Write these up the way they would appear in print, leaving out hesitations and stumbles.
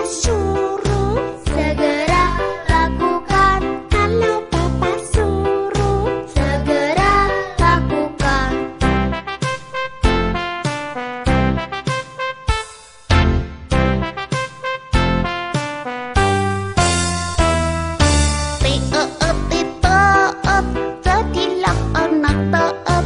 suruh, segera lakukan. Kalau papa suruh, segera lakukan. Taat, jadilah anak taat.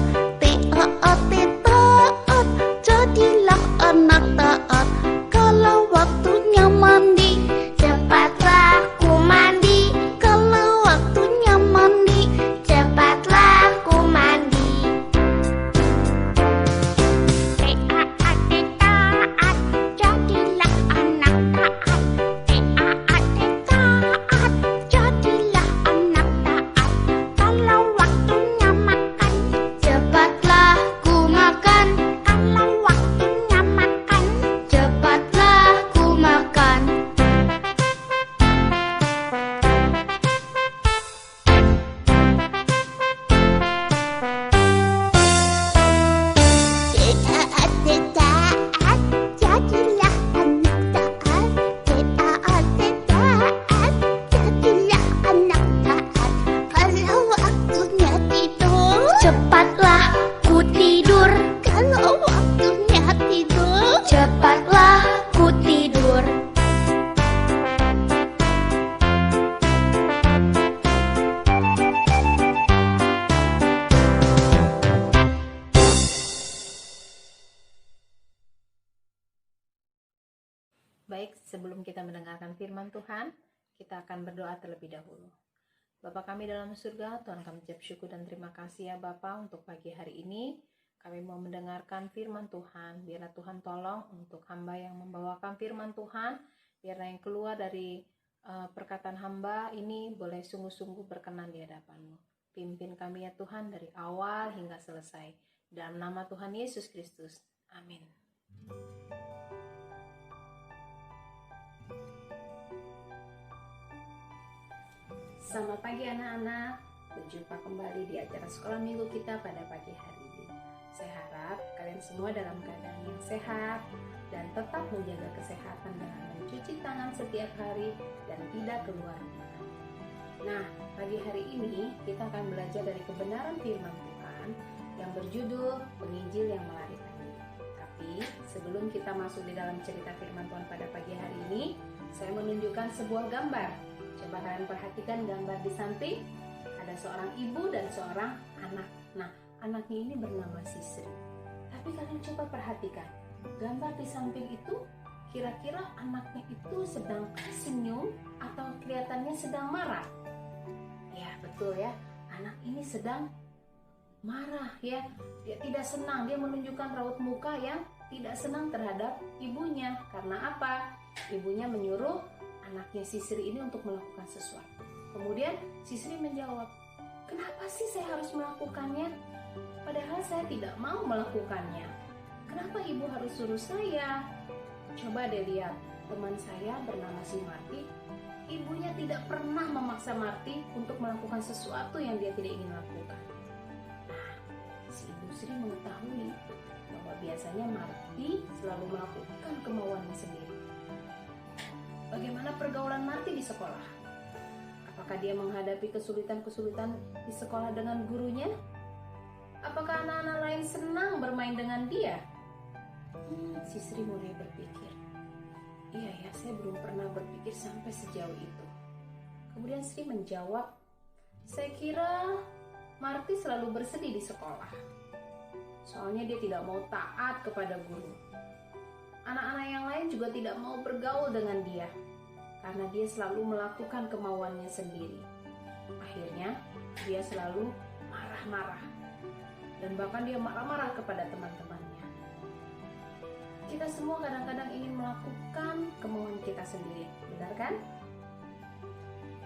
Taat, jadilah anak taat. Kalau waktunya mandi, cepatlah ku mandi. Kalau waktunya mandi, cepatlah ku mandi. Taat, jadilah anak taat. Taat, jadilah anak taat. Kalau waktunya makan, cepatlah ku makan. Kalau waktunya makan, cepatlah ku makan. Taat, jadilah anak taat. Taat, jadilah anak taat. Kalau waktunya tidur, cepatlah ku tidur. Kalau waktunya tidur, cepatlah ku tidur. Baik, sebelum kita mendengarkan firman Tuhan, kita akan berdoa terlebih dahulu. Bapa kami dalam surga, Tuhan kami ucap syukur dan terima kasih ya Bapa untuk pagi hari ini. Kami mau mendengarkan firman Tuhan. Biarlah Tuhan tolong untuk hamba yang membawakan firman Tuhan. Biarlah yang keluar dari perkataan hamba ini boleh sungguh-sungguh berkenan di hadapan-Mu. Pimpin kami ya Tuhan dari awal hingga selesai. Dalam nama Tuhan Yesus Kristus. Amin. Selamat pagi anak-anak, berjumpa kembali di acara sekolah minggu kita pada pagi hari ini. Saya harap kalian semua dalam keadaan yang sehat dan tetap menjaga kesehatan dengan mencuci tangan setiap hari dan tidak keluar rumah. Nah, pagi hari ini kita akan belajar dari kebenaran firman Tuhan yang berjudul Penginjil yang Melarikan Diri. Tapi sebelum kita masuk di dalam cerita firman Tuhan pada pagi hari ini, saya menunjukkan sebuah gambar. Coba kalian perhatikan gambar di samping, ada seorang ibu dan seorang anak. Nah, anaknya ini bernama Sisri. Tapi kalian coba perhatikan, gambar di samping itu kira-kira anaknya itu sedang senyum atau kelihatannya sedang marah? Ya, betul ya. Anak ini sedang marah ya. Dia tidak senang, dia menunjukkan raut muka yang tidak senang terhadap ibunya. Karena apa? Ibunya menyuruh anaknya Sisri ini untuk melakukan sesuatu. Kemudian Sisri menjawab, "Kenapa sih saya harus melakukannya? Padahal saya tidak mau melakukannya. Kenapa ibu harus suruh saya?" Coba deh lihat, teman saya bernama si Marti. Ibunya tidak pernah memaksa Marti untuk melakukan sesuatu yang dia tidak ingin lakukan. Nah, si ibu Sri mengetahui bahwa biasanya Marti selalu melakukan kemauannya sendiri. Bagaimana pergaulan Marti di sekolah? Apakah dia menghadapi kesulitan-kesulitan di sekolah dengan gurunya? Apakah anak-anak lain senang bermain dengan dia? Sisri mulai berpikir, iya ya, saya belum pernah berpikir sampai sejauh itu. Kemudian Sri menjawab, saya kira Marti selalu bersedih di sekolah. Soalnya dia tidak mau taat kepada guru. Anak-anak yang lain juga tidak mau bergaul dengan dia karena dia selalu melakukan kemauannya sendiri. Akhirnya dia selalu marah-marah dan bahkan dia marah-marah kepada teman-temannya. Kita semua kadang-kadang ingin melakukan kemauan kita sendiri, benar kan?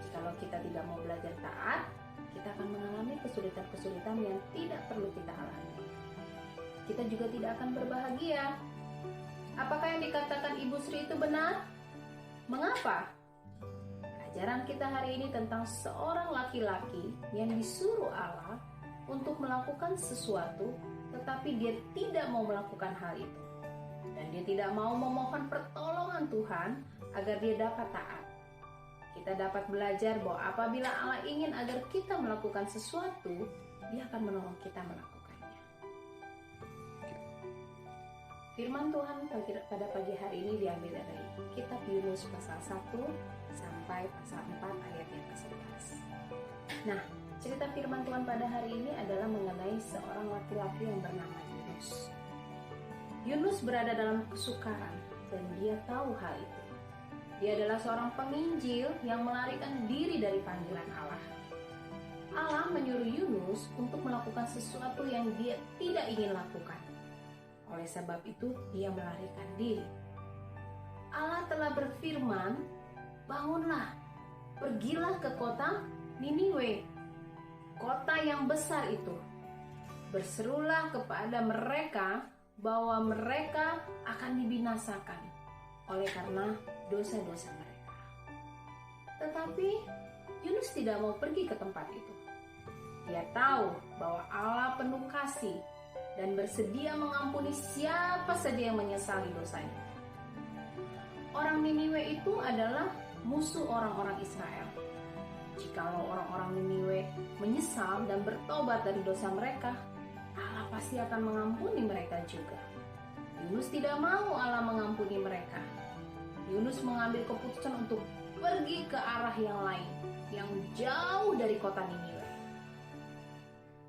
Jikalau kita tidak mau belajar taat, kita akan mengalami kesulitan-kesulitan yang tidak perlu kita alami. Kita juga tidak akan berbahagia. Apakah yang dikatakan Ibu Sri itu benar? Mengapa? Ajaran kita hari ini tentang seorang laki-laki yang disuruh Allah untuk melakukan sesuatu, tetapi dia tidak mau melakukan hal itu. Dan dia tidak mau memohon pertolongan Tuhan agar dia dapat taat. Kita dapat belajar bahwa apabila Allah ingin agar kita melakukan sesuatu, Dia akan menolong kita melakukannya. Firman Tuhan pada pagi hari ini diambil dari kitab Yunus pasal 1 sampai pasal 4 ayat yang ke-11. Nah, cerita firman Tuhan pada hari ini adalah mengenai seorang laki-laki yang bernama Yunus. Yunus berada dalam kesukaran dan dia tahu hal itu. Dia adalah seorang penginjil yang melarikan diri dari panggilan Allah. Allah menyuruh Yunus untuk melakukan sesuatu yang dia tidak ingin lakukan. Oleh sebab itu, dia melarikan diri. Allah telah berfirman, "Bangunlah, pergilah ke kota Niniwe, kota yang besar itu. Berserulah kepada mereka bahwa mereka akan dibinasakan oleh karena dosa-dosa mereka." Tetapi Yunus tidak mau pergi ke tempat itu. Dia tahu bahwa Allah penuh kasih dan bersedia mengampuni siapa saja yang menyesali dosanya. Orang Niniwe itu adalah musuh orang-orang Israel. Jikalau orang-orang Niniwe menyesal dan bertobat dari dosa mereka, Allah pasti akan mengampuni mereka juga. Yunus tidak mau Allah mengampuni mereka. Yunus mengambil keputusan untuk pergi ke arah yang lain, yang jauh dari kota Niniwe.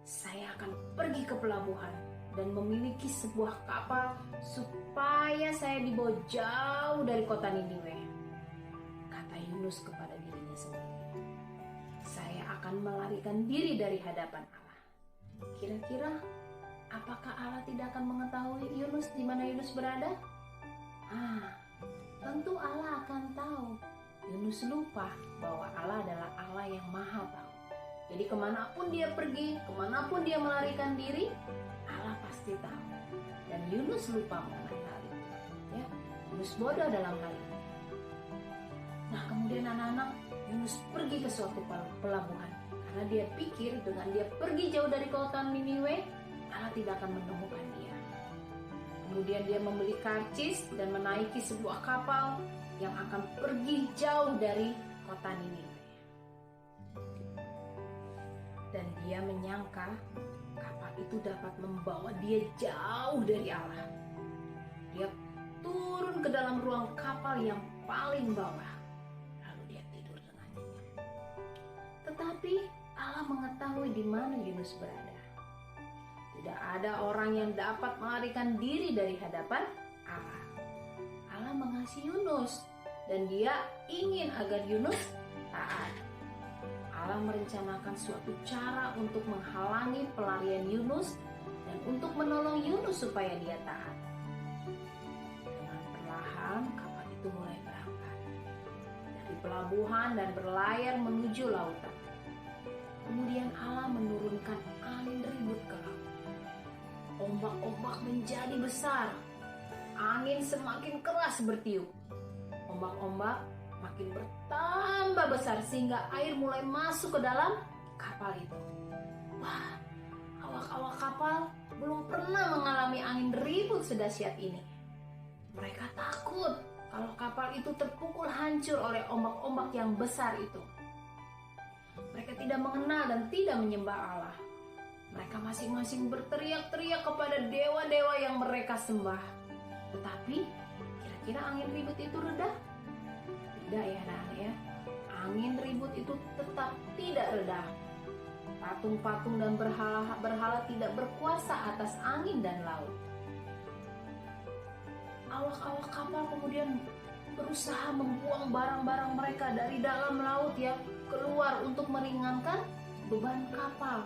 Saya akan pergi ke pelabuhan dan memiliki sebuah kapal supaya saya dibawa jauh dari kota Niniwe, kata Yunus kepada dirinya sendiri. Saya akan melarikan diri dari hadapan Allah. Kira-kira apakah Allah tidak akan mengetahui Yunus di mana Yunus berada? Tentu Allah akan tahu. Yunus lupa bahwa Allah adalah Allah yang Maha Tahu. Jadi kemanapun dia pergi, kemanapun dia melarikan diri, Allah pasti tahu. Dan Yunus lupa mengenai hal itu. Ya, Yunus bodoh dalam hal ini. Nah, kemudian anak-anak, Yunus pergi ke suatu pelabuhan. Karena dia pikir dengan dia pergi jauh dari kota Niniwe, Allah tidak akan menemukan dia. Kemudian dia membeli karcis dan menaiki sebuah kapal yang akan pergi jauh dari kota Niniwe. Dan dia menyangka kapal itu dapat membawa dia jauh dari Allah. Dia turun ke dalam ruang kapal yang paling bawah. Lalu dia tidur dengan nyenyak. Tetapi Allah mengetahui di mana Yunus berada. Tidak ada orang yang dapat melarikan diri dari hadapan Allah. Allah mengasihi Yunus dan dia ingin agar Yunus taat. Allah merencanakan suatu cara untuk menghalangi pelarian Yunus dan untuk menolong Yunus supaya dia taat. Dengan perlahan kapal itu mulai berangkat dari pelabuhan dan berlayar menuju lautan. Kemudian Allah menurunkan angin ribut ke laut. Ombak-ombak menjadi besar. Angin semakin keras bertiup. Ombak-ombak makin bertambah besar sehingga air mulai masuk ke dalam kapal itu. Wah, awak-awak kapal belum pernah mengalami angin ribut sedahsyat ini. Mereka takut kalau kapal itu terpukul hancur oleh ombak-ombak yang besar itu. Mereka tidak mengenal dan tidak menyembah Allah. Mereka masing-masing berteriak-teriak kepada dewa-dewa yang mereka sembah. Tetapi, kira-kira angin ribut itu reda? Tidak ya anak-anak ya. Angin ribut itu tetap tidak reda. Patung-patung dan berhala tidak berkuasa atas angin dan laut. Awak-awak kapal kemudian berusaha membuang barang-barang mereka dari dalam laut ya keluar untuk meringankan beban kapal.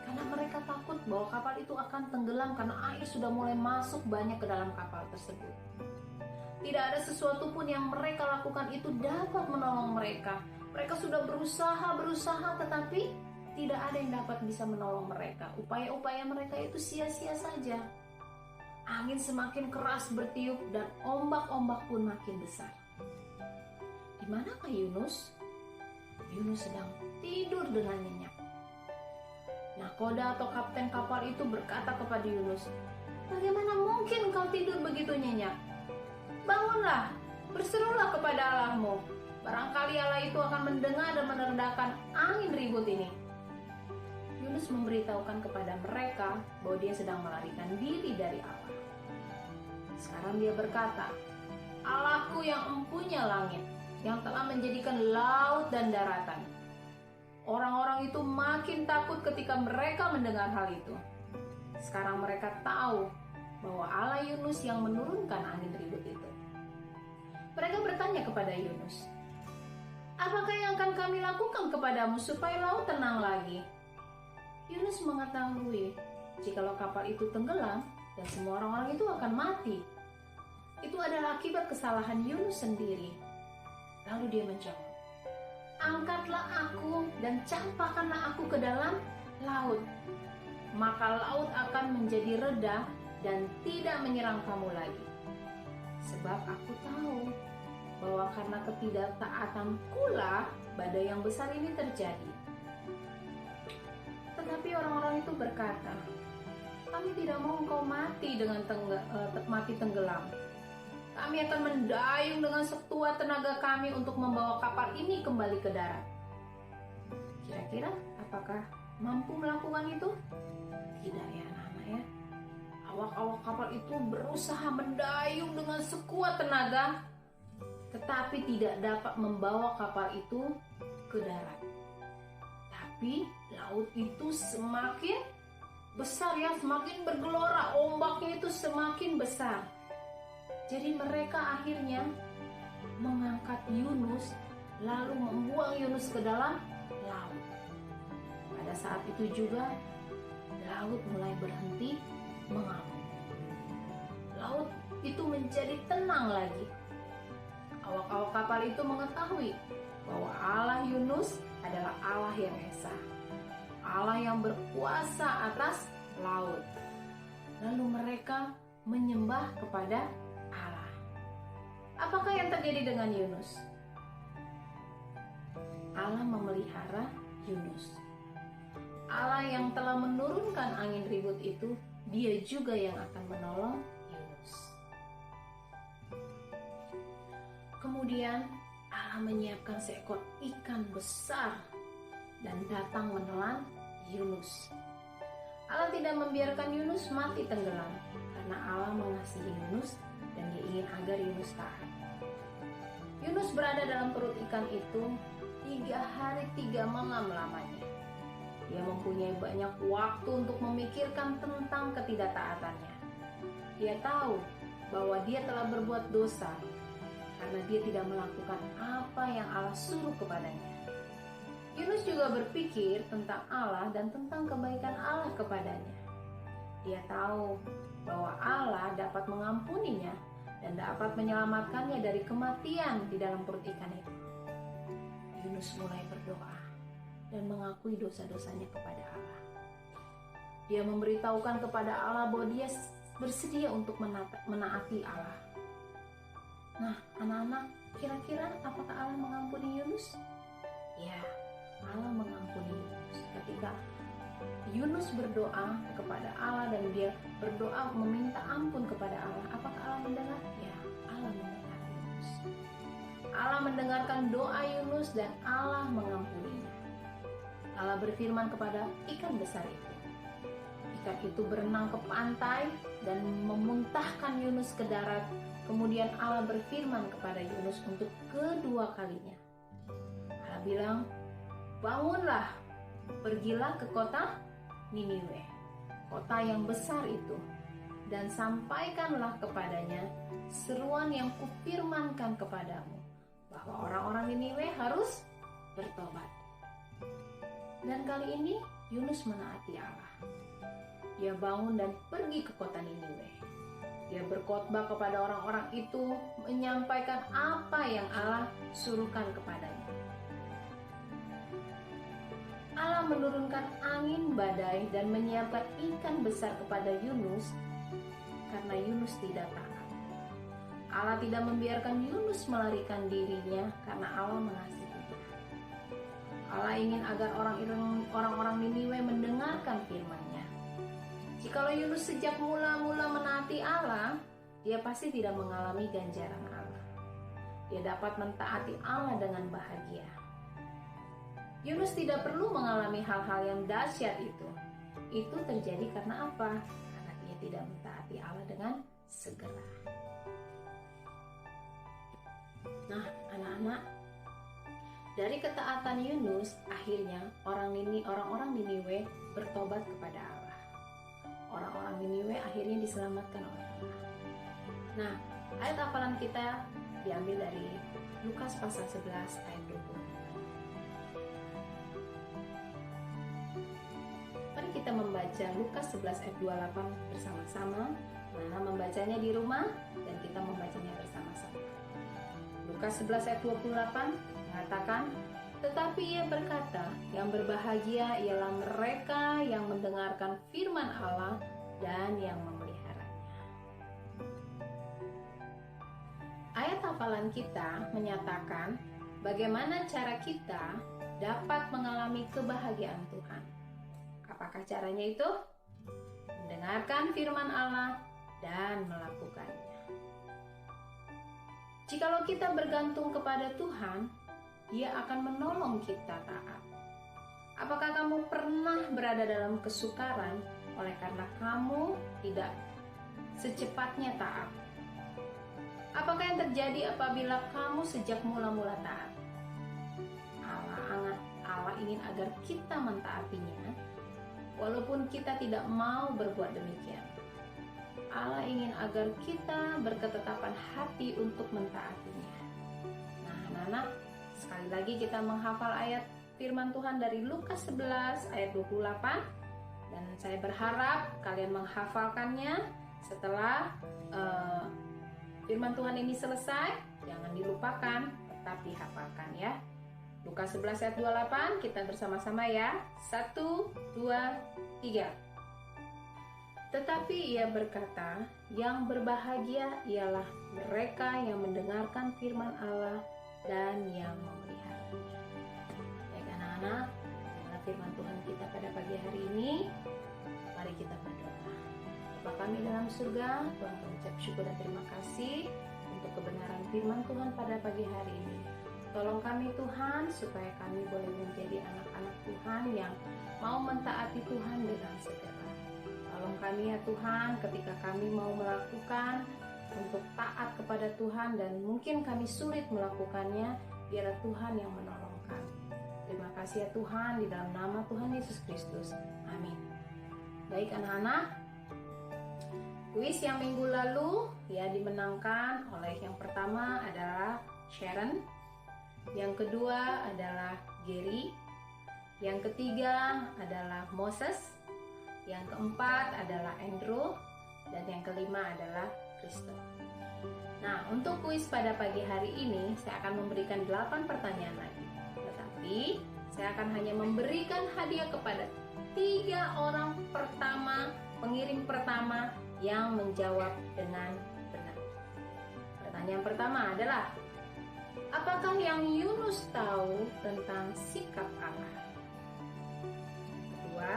Karena mereka takut bahwa kapal itu akan tenggelam karena air sudah mulai masuk banyak ke dalam kapal tersebut. Tidak ada sesuatu pun yang mereka lakukan itu dapat menolong mereka. Mereka sudah berusaha tetapi tidak ada yang dapat bisa menolong mereka. Upaya-upaya mereka itu sia-sia saja. Angin semakin keras bertiup dan ombak-ombak pun makin besar. Di manakah Yunus? Yunus sedang tidur dengan nyenyak. Nakoda atau kapten kapal itu berkata kepada Yunus, "Bagaimana mungkin kau tidur begitu nyenyak? Bangunlah, berserulah kepada Allah kamu. Barangkali Allah itu akan mendengar dan meredakan angin ribut ini. Yunus memberitahukan kepada mereka bahwa dia sedang melarikan diri dari Allah. Sekarang dia berkata, Allahku yang empunya langit, yang telah menjadikan laut dan daratan. Orang-orang itu makin takut ketika mereka mendengar hal itu. Sekarang mereka tahu bahwa Allah Yunus yang menurunkan angin ribut itu. Mereka bertanya kepada Yunus, apakah yang akan kami lakukan kepadamu supaya laut tenang lagi? Yunus mengetahui jikalau kapal itu tenggelam dan semua orang-orang itu akan mati. Itu adalah akibat kesalahan Yunus sendiri. Lalu dia menjawab, angkatlah aku dan campakkanlah aku ke dalam laut. Maka laut akan menjadi reda dan tidak menyerang kamu lagi. Sebab aku tahu bahwa karena ketidaktaatan lah badai yang besar ini terjadi. Tetapi orang-orang itu berkata, kami tidak mau engkau mati dengan mati tenggelam. Kami akan mendayung dengan sekuat tenaga kami untuk membawa kapal ini kembali ke darat. Kira-kira apakah mampu melakukan itu? Tidak ya anak-anak ya. Awak-awak kapal itu berusaha mendayung dengan sekuat tenaga, tetapi tidak dapat membawa kapal itu ke darat. Tapi laut itu semakin besar ya, semakin bergelora, ombaknya itu semakin besar. Jadi mereka akhirnya mengangkat Yunus lalu membuang Yunus ke dalam laut. Pada saat itu juga laut mulai berhenti mengamuk. Laut itu menjadi tenang lagi. Awak-awak kapal itu mengetahui bahwa Allah Yunus adalah Allah yang esa, Allah yang berkuasa atas laut. Lalu mereka menyembah kepada Allah. Apakah yang terjadi dengan Yunus? Allah memelihara Yunus. Allah yang telah menurunkan angin ribut itu, Dia juga yang akan menolong Yunus. Kemudian Allah menyiapkan seekor ikan besar dan datang menelan Yunus. Allah tidak membiarkan Yunus mati tenggelam karena Allah mengasihi Yunus dan Dia ingin agar Yunus tahan. Yunus berada dalam perut ikan itu 3 hari 3 malam lamanya. Dia mempunyai banyak waktu untuk memikirkan tentang ketidaktaatannya. Dia tahu bahwa dia telah berbuat dosa karena dia tidak melakukan apa yang Allah suruh kepadanya. Yunus juga berpikir tentang Allah dan tentang kebaikan Allah kepadanya. Dia tahu bahwa Allah dapat mengampuninya dan dapat menyelamatkannya dari kematian di dalam perut ikan itu. Yunus mulai berdoa dan mengakui dosa-dosanya kepada Allah. Dia memberitahukan kepada Allah bahwa dia bersedia untuk menaati Allah. Nah, anak-anak, kira-kira apakah Allah mengampuni Yunus? Ya, Allah mengampuni Yunus. Ketika Yunus berdoa kepada Allah dan dia berdoa meminta ampun kepada Allah, apakah Allah mendengar? Ya, Allah mendengar Yunus. Allah mendengarkan doa Yunus dan Allah mengampuninya. Allah berfirman kepada ikan besar itu. Ikan itu berenang ke pantai dan memuntahkan Yunus ke darat. Kemudian Allah berfirman kepada Yunus untuk kedua kalinya. Allah bilang, bangunlah, pergilah ke kota Niniwe, kota yang besar itu, dan sampaikanlah kepadanya seruan yang kufirmankan kepadamu, bahwa orang-orang Niniwe harus bertobat. Dan kali ini Yunus menaati Allah. Dia bangun dan pergi ke kota Niniwe. Dia berkhotbah kepada orang-orang itu, menyampaikan apa yang Allah suruhkan kepadanya. Allah menurunkan angin badai dan menyiapkan ikan besar kepada Yunus karena Yunus tidak taat. Allah tidak membiarkan Yunus melarikan dirinya karena Allah mengasihi. Allah ingin agar orang-orang Niniwe mendengarkan firman-Nya. Jikalau Yunus sejak mula-mula menaati Allah, dia pasti tidak mengalami ganjaran Allah. dia dapat mentaati Allah dengan bahagia. Yunus tidak perlu mengalami hal-hal yang dahsyat itu. Itu terjadi karena apa? Karena dia tidak mentaati Allah dengan segera. Nah, anak-anak, dari ketaatan Yunus, akhirnya orang-orang Niniwe bertobat kepada Allah. Orang-orang Niniwe akhirnya diselamatkan oleh Allah. Nah, ayat hafalan kita diambil dari Lukas pasal 11 ayat 20. Mari kita membaca Lukas 11 ayat 28 bersama-sama. Nah, membacanya di rumah dan kita membacanya bersama-sama. Lukas 11 ayat 28 mengatakan, tetapi ia berkata, yang berbahagia ialah mereka yang mendengarkan firman Allah dan yang memeliharanya. Ayat hafalan kita menyatakan bagaimana cara kita dapat mengalami kebahagiaan Tuhan. Apakah caranya itu? Mendengarkan firman Allah dan melakukannya. Jikalau kita bergantung kepada Tuhan, Dia akan menolong kita taat. Apakah kamu pernah berada dalam kesukaran oleh karena kamu tidak secepatnya taat? Apakah yang terjadi apabila kamu sejak mula-mula taat? Allah ingin agar kita mentaatinya, walaupun kita tidak mau berbuat demikian. Allah ingin agar kita berketetapan hati untuk mentaatinya. Nah, anak-anak, sekali lagi kita menghafal ayat firman Tuhan dari Lukas 11 ayat 28. Dan saya berharap kalian menghafalkannya. Setelah firman Tuhan ini selesai, jangan dilupakan, tetap dihafalkan ya. Lukas 11 ayat 28, kita bersama-sama ya. 1, 2, 3. Tetapi ia berkata, yang berbahagia ialah mereka yang mendengarkan firman Allah dan yang memeliharanya. Baik anak-anak, inilah firman Tuhan kita pada pagi hari ini. Mari kita berdoa. Bapa kami dalam surga, Tuhan mengucap syukur dan terima kasih untuk kebenaran firman Tuhan pada pagi hari ini. Tolong kami Tuhan, supaya kami boleh menjadi anak-anak Tuhan yang mau mentaati Tuhan dengan segera. Tolong kami ya Tuhan, ketika kami mau melakukan untuk taat kepada Tuhan dan mungkin kami sulit melakukannya, biarlah Tuhan yang menolong kami. Terima kasih ya Tuhan, di dalam nama Tuhan Yesus Kristus. Amin. Baik anak-anak, kuis yang minggu lalu ya dimenangkan oleh yang pertama adalah Sharon, yang kedua adalah Gary, yang ketiga adalah Moses, yang keempat adalah Andrew, dan yang kelima adalah Kristo. Nah, untuk kuis pada pagi hari ini, saya akan memberikan 8 pertanyaan lagi. Tetapi, saya akan hanya memberikan hadiah kepada 3 orang pertama, pengirim pertama yang menjawab dengan benar. Pertanyaan pertama adalah, apakah yang Yunus tahu tentang sikap Allah? Kedua,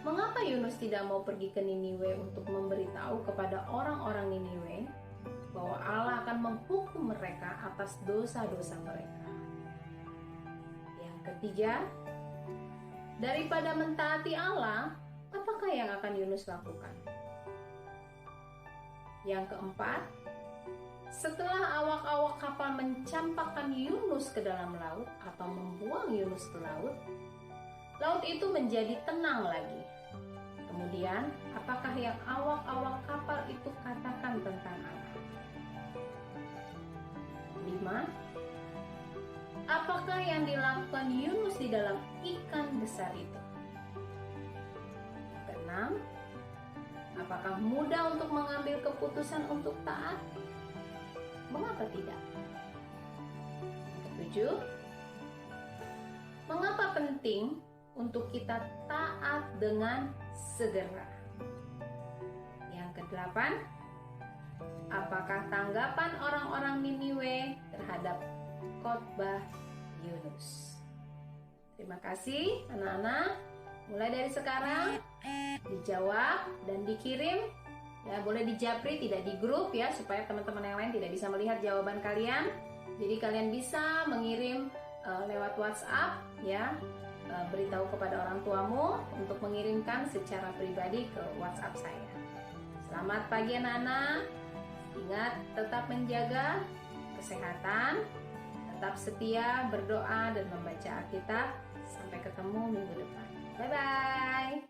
mengapa Yunus tidak mau pergi ke Niniwe untuk memberitahu kepada orang-orang Niniwe bahwa Allah akan menghukum mereka atas dosa-dosa mereka? Yang ketiga, daripada mentaati Allah, apakah yang akan Yunus lakukan? Yang keempat, setelah awak-awak kapal mencampakkan Yunus ke dalam laut atau membuang Yunus ke laut, laut itu menjadi tenang lagi. Kemudian, apakah yang awak-awak kapal itu katakan tentang Allah? 5. Apakah yang dilakukan Yunus di dalam ikan besar itu? 6. Apakah mudah untuk mengambil keputusan untuk taat? Mengapa tidak? 7. Mengapa penting untuk kita taat dengan segera? Yang ke-8, apakah tanggapan orang-orang Niniwe terhadap khotbah Yunus? Terima kasih anak-anak. Mulai dari sekarang dijawab dan dikirim Ya, boleh dijapri, tidak di grup ya, supaya teman-teman yang lain tidak bisa melihat jawaban kalian. Jadi kalian bisa mengirim lewat WhatsApp ya, beritahu kepada orang tuamu untuk mengirimkan secara pribadi ke WhatsApp saya. Selamat pagi anak-anak. Ingat tetap menjaga kesehatan, tetap setia, berdoa dan membaca Alkitab. Sampai ketemu minggu depan. Bye-bye.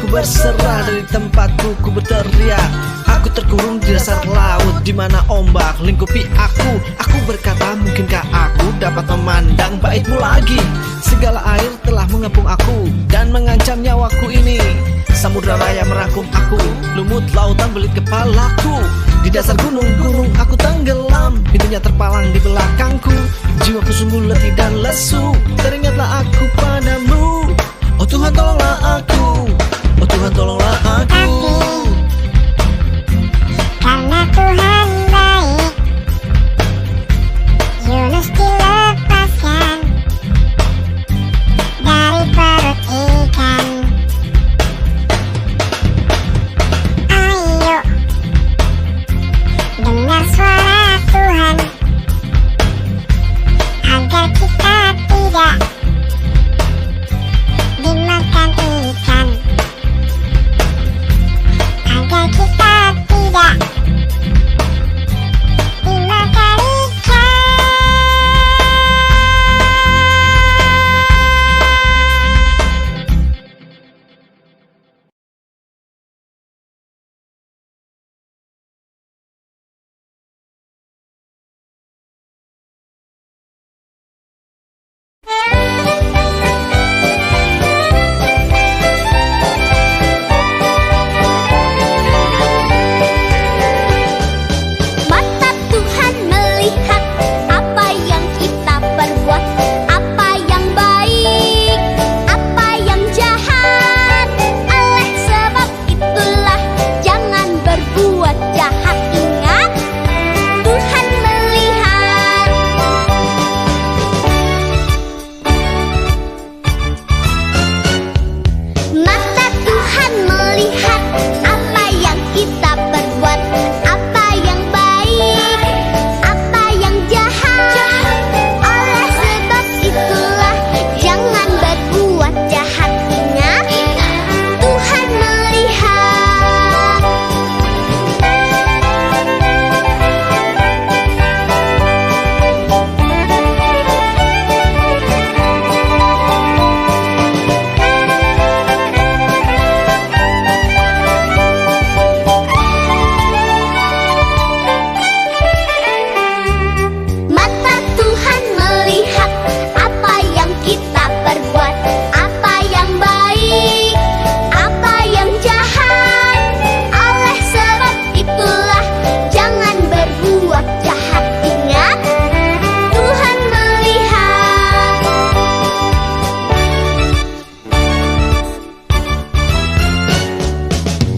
Berserah dari tempatku, ku berteriak. Aku terkurung di dasar laut, di mana ombak lingkupi aku. Aku berkata, mungkinkah aku dapat memandang baitmu lagi? Segala air telah mengepung aku dan mengancam nyawaku ini. Samudra raya merangkum aku, lumut lautan belit kepalaku. Di dasar gunung-gunung aku tenggelam, pintunya terpalang di belakangku. Jiwaku sungguh letih dan lesu, teringatlah aku padamu. Oh Tuhan tolonglah aku, oh Tuhan tolonglah aku. Karena Tuhan baik, Yunus dilepaskan dari perut ikan. Ayo dengar suara Tuhan, agar kita tidak dimakan ikan.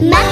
Maha